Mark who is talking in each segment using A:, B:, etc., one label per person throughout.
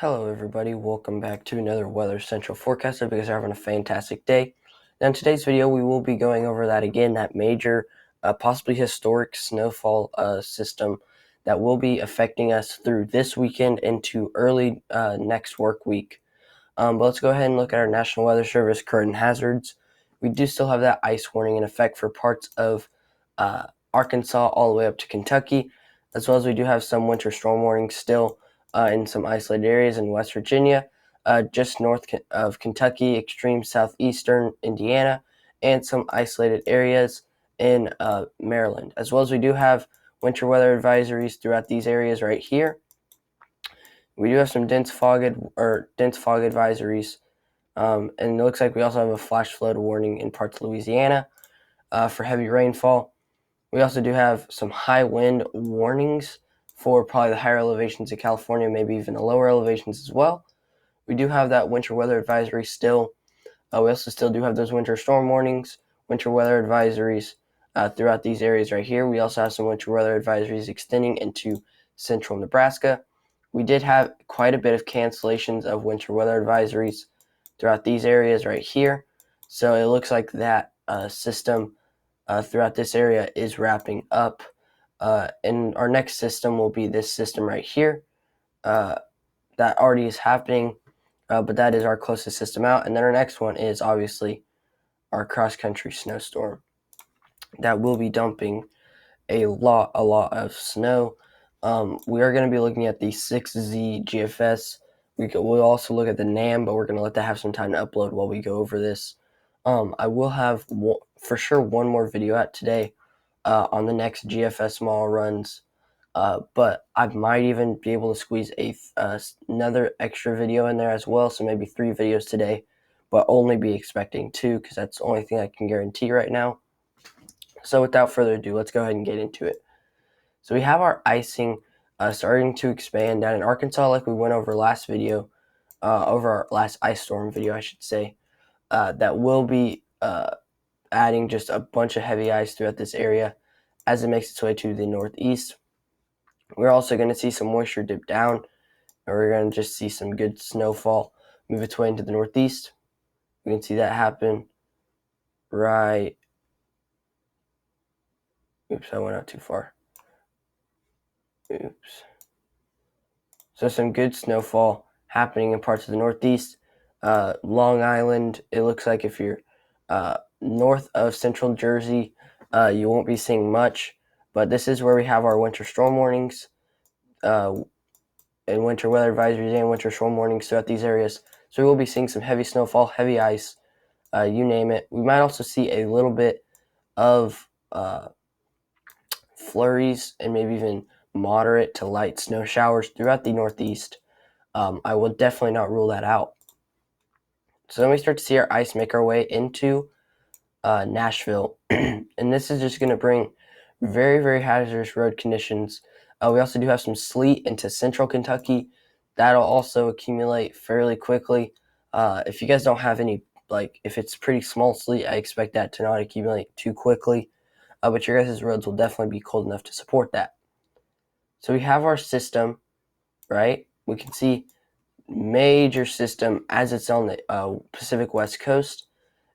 A: Hello everybody, welcome back to another Weather Central forecast. I hope you guys are having a fantastic day. Now in today's video we will be going over that again, that major, possibly historic snowfall system that will be affecting us through this weekend into early next work week. But let's go ahead and look at our National Weather Service current hazards. We do still have that ice warning in effect for parts of Arkansas all the way up to Kentucky, as well as we do have some winter storm warnings still in some isolated areas in West Virginia, just north of Kentucky, extreme southeastern Indiana, and some isolated areas in Maryland, as well as we do have winter weather advisories throughout these areas right here. We do have some dense fog advisories, and it looks like we also have a flash flood warning in parts of Louisiana for heavy rainfall. We also do have some high wind warnings for probably the higher elevations of California, maybe even the lower elevations as well. We do have that winter weather advisory still. We also still do have those winter storm warnings, winter weather advisories throughout these areas right here. We also have some winter weather advisories extending into central Nebraska. We did have quite a bit of cancellations of winter weather advisories throughout these areas right here. So it looks like that system throughout this area is wrapping up. And our next system will be this system right here. That already is happening, but that is our closest system out. And then our next one is obviously our cross-country snowstorm that will be dumping a lot of snow. We are going to be looking at the 6Z GFS. We'll also look at the NAM, but we're going to let that have some time to upload while we go over this. I will have for sure one more video out today on the next GFS model runs, but I might even be able to squeeze another extra video in there as well, so maybe 3 videos today, but only be expecting 2 because that's the only thing I can guarantee right now. So without further ado, let's go ahead and get into it. So we have our icing starting to expand down in Arkansas, like we went over last video, over our last ice storm video, I should say. That will be adding just a bunch of heavy ice throughout this area as it makes its way to the northeast. We're also going to see some moisture dip down, and we're going to just see some good snowfall move its way into the northeast. We can see that happen right. Oops, I went out too far. Oops. So some good snowfall happening in parts of the northeast. Long Island, it looks like if you're north of central Jersey, you won't be seeing much, but this is where we have our winter storm warnings and winter weather advisories and winter storm warnings throughout these areas. So we will be seeing some heavy snowfall, heavy ice, you name it. We might also see a little bit of flurries and maybe even moderate to light snow showers throughout the northeast. I will definitely not rule that out. So then we start to see our ice make our way into Nashville, and this is just going to bring very hazardous road conditions. We also do have some sleet into central Kentucky. That'll also accumulate fairly quickly. If you guys don't have any, if it's pretty small sleet, I expect that to not accumulate too quickly. But your guys' roads will definitely be cold enough to support that. So we have our system, right? We can see major system as it's on the Pacific West Coast,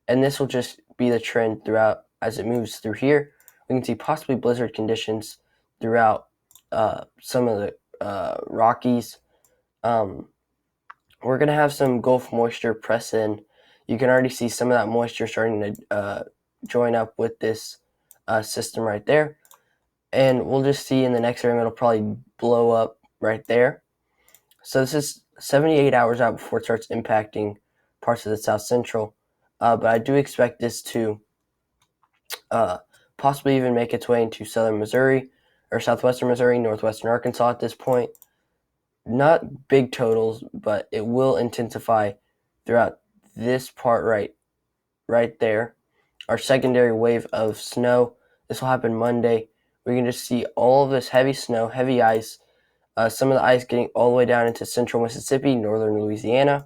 A: and this will just be the trend throughout as it moves through here. We can see possibly blizzard conditions throughout some of the Rockies. We're going to have some Gulf moisture press in. You can already see some of that moisture starting to join up with this system right there. And we'll just see in the next frame, it'll probably blow up right there. So this is 78 hours out before it starts impacting parts of the South Central. But I do expect this to possibly even make its way into southern Missouri or southwestern Missouri, northwestern Arkansas at this point. Not big totals, but it will intensify throughout this part right there. Our secondary wave of snow, this will happen Monday. We can just see all of this heavy snow, heavy ice, some of the ice getting all the way down into central Mississippi, northern Louisiana.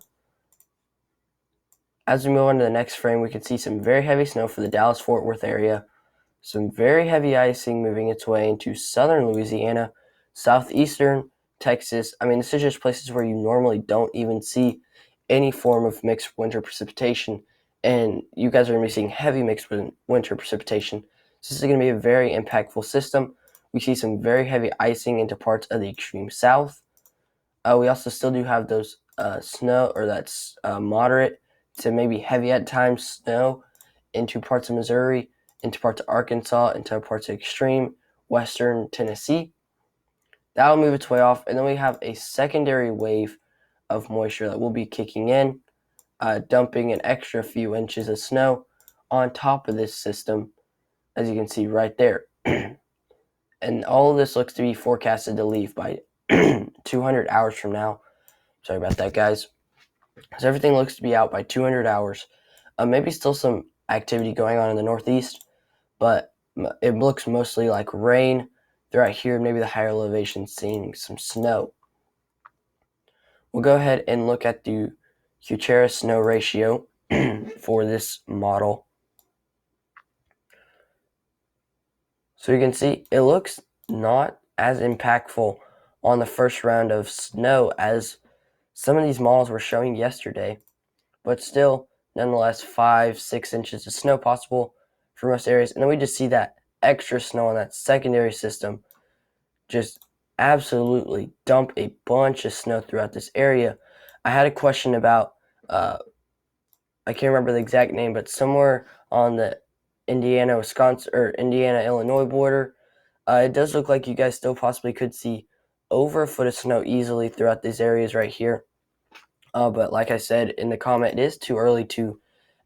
A: As we move on to the next frame, we can see some very heavy snow for the Dallas-Fort Worth area, some very heavy icing moving its way into southern Louisiana, southeastern Texas. I mean, this is just places where you normally don't even see any form of mixed winter precipitation, and you guys are going to be seeing heavy mixed winter precipitation. So this is going to be a very impactful system. We see some very heavy icing into parts of the extreme south. We also still do have those snow, or that's moderate to maybe heavy at times snow into parts of Missouri, into parts of Arkansas, into parts of extreme western Tennessee. That'll move its way off, and then we have a secondary wave of moisture that will be kicking in, dumping an extra few inches of snow on top of this system, as you can see right there. And all of this looks to be forecasted to leave by 200 hours from now. Sorry about that, guys. So everything looks to be out by 200 hours. Maybe still some activity going on in the Northeast, but it looks mostly like rain throughout here, maybe the higher elevation seeing some snow. We'll go ahead and look at the Kuchera snow ratio for this model. So you can see it looks not as impactful on the first round of snow as some of these models were showing yesterday, but still, nonetheless, 5-6 inches of snow possible for most areas. And then we just see that extra snow on that secondary system just absolutely dump a bunch of snow throughout this area. I had a question about, I can't remember the exact name, but somewhere on the Indiana, Wisconsin, or Indiana, Illinois border, it does look like you guys still possibly could see over a foot of snow easily throughout these areas right here. But like I said in the comment, it is too early to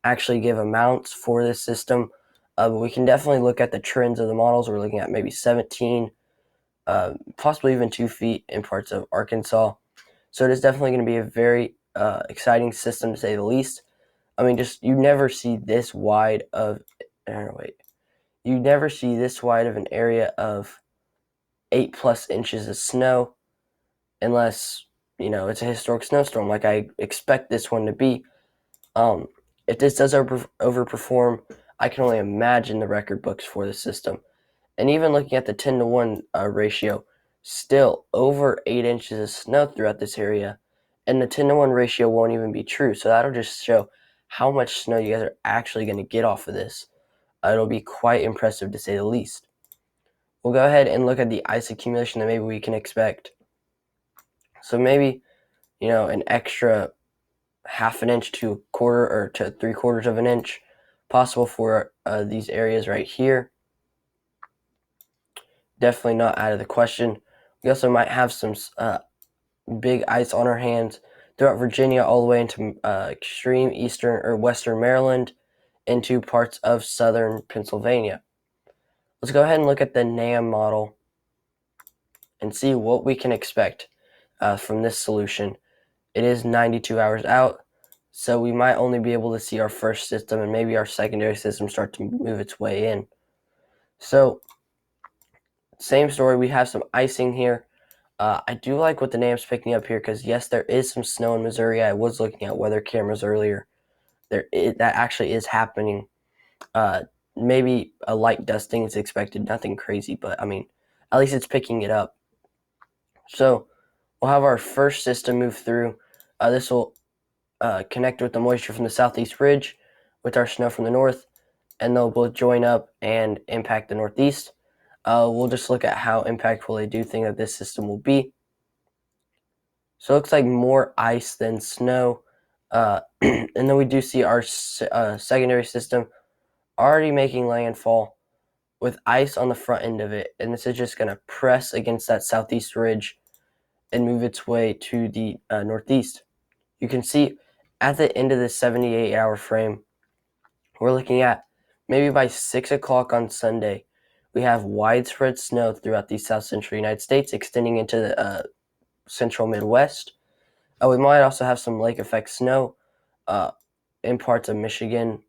A: actually give amounts for this system. But we can definitely look at the trends of the models. We're looking at maybe 17, possibly even 2 feet in parts of Arkansas. So it is definitely going to be a very exciting system, to say the least. I mean, just you never see this wide of, you never see this wide of an area of 8+ inches of snow, unless it's a historic snowstorm like I expect this one to be. If this does overperform, I can only imagine the record books for the system. And even looking at the 10-to-1 ratio, still over 8 inches of snow throughout this area, and the 10-to-1 ratio won't even be true. So that'll just show how much snow you guys are actually going to get off of this. It'll be quite impressive, to say the least. We'll go ahead and look at the ice accumulation that maybe we can expect. So maybe, an extra half an inch to a quarter, or to 3/4 of an inch possible for these areas right here. Definitely not out of the question. We also might have some big ice on our hands throughout Virginia, all the way into extreme eastern or western Maryland, into parts of southern Pennsylvania. Let's go ahead and look at the NAM model and see what we can expect from this solution. It is 92 hours out, so we might only be able to see our first system, and maybe our secondary system start to move its way in. So, same story, we have some icing here. I do like what the NAM's picking up here, because yes, there is some snow in Missouri. I was looking at weather cameras earlier. That actually is happening. Maybe a light dusting is expected, nothing crazy, but I mean, at least it's picking it up. So we'll have our first system move through. This will connect with the moisture from the southeast ridge with our snow from the north, and they'll both join up and impact the northeast. We'll just look at how impactful I do think that this system will be. So it looks like more ice than snow. And then we do see our secondary system already making landfall with ice on the front end of it. And this is just going to press against that southeast ridge and move its way to the northeast. You can see at the end of this 78-hour frame, we're looking at maybe by 6 o'clock on Sunday, we have widespread snow throughout the south central United States, extending into the central Midwest. We might also have some lake effect snow in parts of Michigan.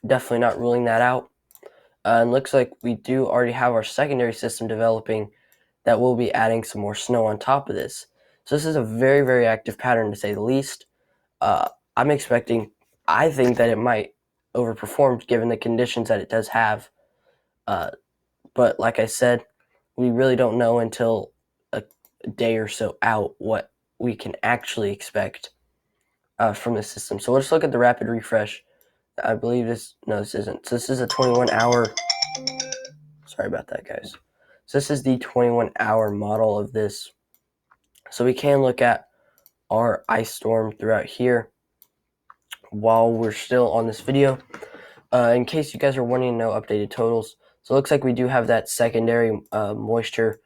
A: Definitely not ruling that out. And looks like we do already have our secondary system developing that will be adding some more snow on top of this. So this is a very, very active pattern, to say the least. I'm expecting, I think that it might overperform given the conditions that it does have. But like I said, we really don't know until day or so out what we can actually expect from the system. So let's look at the rapid refresh. I believe this isn't. So this is a 21-hour. Sorry about that, guys. So this is the 21-hour model of this. So we can look at our ice storm throughout here while we're still on this video. In case you guys are wanting to know updated totals, so it looks like we do have that secondary moisture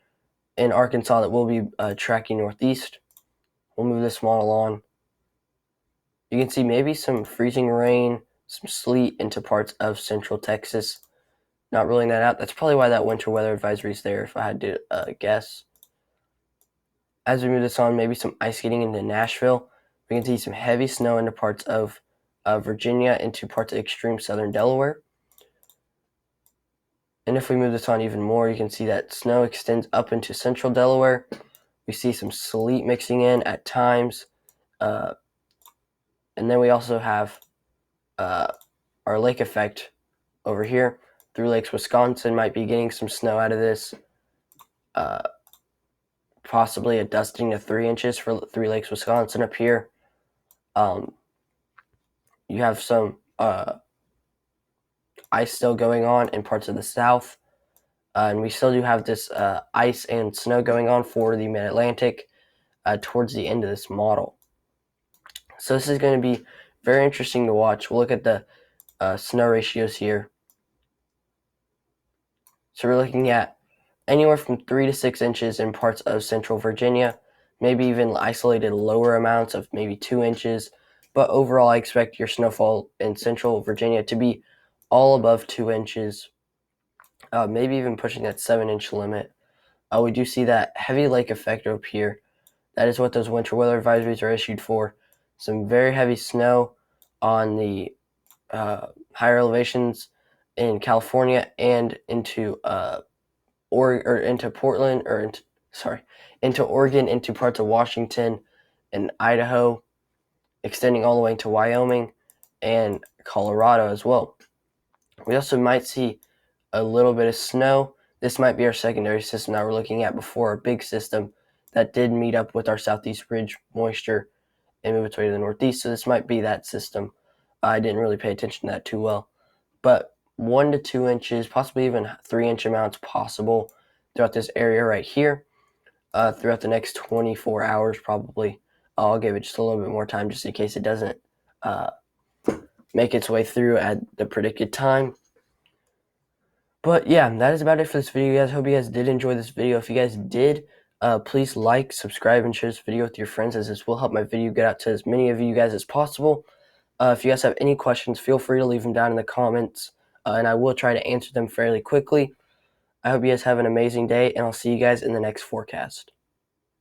A: in Arkansas that will be tracking northeast. We'll move this model on. You can see maybe some freezing rain, some sleet into parts of central Texas. Not ruling that out. That's probably why that winter weather advisory is there, if I had to guess. As we move this on, maybe some ice getting into Nashville. We can see some heavy snow into parts of Virginia, into parts of extreme southern Delaware. And if we move this on even more, you can see that snow extends up into central Delaware. We see some sleet mixing in at times. And then we also have our lake effect over here. Through Lakes Wisconsin might be getting some snow out of this. Possibly a dusting to 3 inches for Three Lakes Wisconsin up here. You have some ice still going on in parts of the south. And we still do have this ice and snow going on for the mid-Atlantic towards the end of this model. So this is going to be very interesting to watch. We'll look at the snow ratios here. So we're looking at anywhere from 3 to 6 inches in parts of central Virginia, maybe even isolated lower amounts of maybe 2 inches. But overall, I expect your snowfall in central Virginia to be all above 2 inches, maybe even pushing that 7-inch limit. We do see that heavy lake effect up here. That is what those winter weather advisories are issued for. Some very heavy snow on the higher elevations in California and into into Portland, into Oregon, into parts of Washington and Idaho, extending all the way into Wyoming and Colorado as well. We also might see a little bit of snow. This might be our secondary system that we're looking at before our big system that did meet up with our southeast ridge moisture and move its way to the northeast. So this might be that system. I didn't really pay attention to that too well. But 1 to 2 inches, possibly even 3-inch amounts possible throughout this area right here throughout the next 24 hours probably. I'll give it just a little bit more time just in case it doesn't make its way through at the predicted time. But yeah, that is about it for this video, guys. Hope you guys did enjoy this video. If you guys did, please like, subscribe, and share this video with your friends, as this will help my video get out to as many of you guys as possible. If you guys have any questions, feel free to leave them down in the comments, and I will try to answer them fairly quickly. I hope you guys have an amazing day, and I'll see you guys in the next forecast.